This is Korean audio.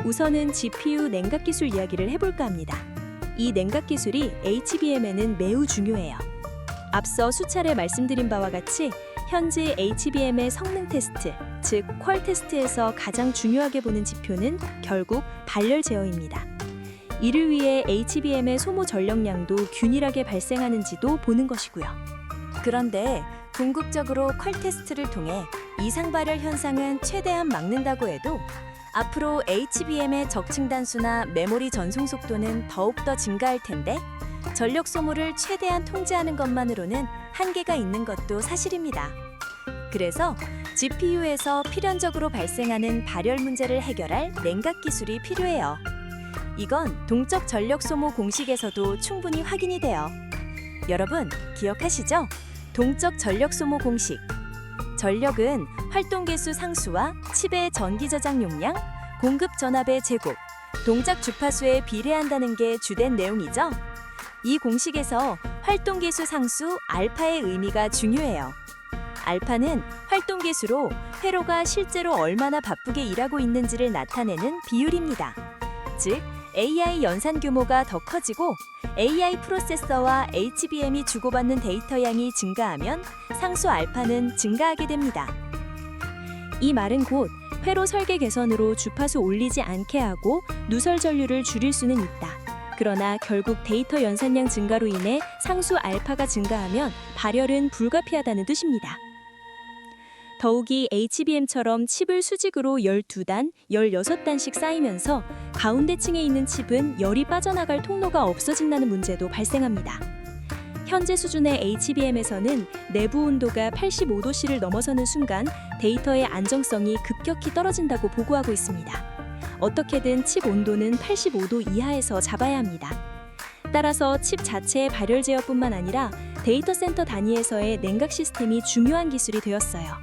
우선은 GPU 냉각 기술 이야기를 해볼까 합니다. 이 냉각 기술이 HBM에는 매우 중요해요. 앞서 수차례 말씀드린 바와 같이 현재 HBM의 성능 테스트, 즉 퀄 테스트에서 가장 중요하게 보는 지표는 결국 발열 제어입니다. 이를 위해 HBM의 소모 전력량도 균일하게 발생하는지도 보는 것이고요. 그런데 궁극적으로 퀄 테스트를 통해 이상 발열 현상은 최대한 막는다고 해도 앞으로 HBM의 적층 단수나 메모리 전송 속도는 더욱더 증가할 텐데 전력 소모를 최대한 통제하는 것만으로는 한계가 있는 것도 사실입니다. 그래서 GPU에서 필연적으로 발생하는 발열 문제를 해결할 냉각 기술이 필요해요. 이건 동적 전력 소모 공식에서도 충분히 확인이 돼요. 여러분, 기억하시죠? 동적 전력 소모 공식. 전력은 활동 개수 상수와 칩의 전기 저장 용량, 공급 전압의 제곱, 동작 주파수에 비례한다는 게 주된 내용이죠. 이 공식에서 활동 개수 상수 알파의 의미가 중요해요. 알파는 활동 개수로 회로가 실제로 얼마나 바쁘게 일하고 있는지를 나타내는 비율입니다. 즉, AI 연산 규모가 더 커지고 AI 프로세서와 HBM이 주고받는 데이터 양이 증가하면 상수 알파는 증가하게 됩니다. 이 말은 곧 회로 설계 개선으로 주파수 올리지 않게 하고 누설 전류를 줄일 수는 있다. 그러나 결국 데이터 연산량 증가로 인해 상수 알파가 증가하면 발열은 불가피하다는 뜻입니다. 더욱이 HBM처럼 칩을 수직으로 12단, 16단씩 쌓이면서 가운데 층에 있는 칩은 열이 빠져나갈 통로가 없어진다는 문제도 발생합니다. 현재 수준의 HBM에서는 내부 온도가 85도씨를 넘어서는 순간 데이터의 안정성이 급격히 떨어진다고 보고하고 있습니다. 어떻게든 칩 온도는 85도 이하에서 잡아야 합니다. 따라서 칩 자체의 발열 제어뿐만 아니라 데이터 센터 단위에서의 냉각 시스템이 중요한 기술이 되었어요.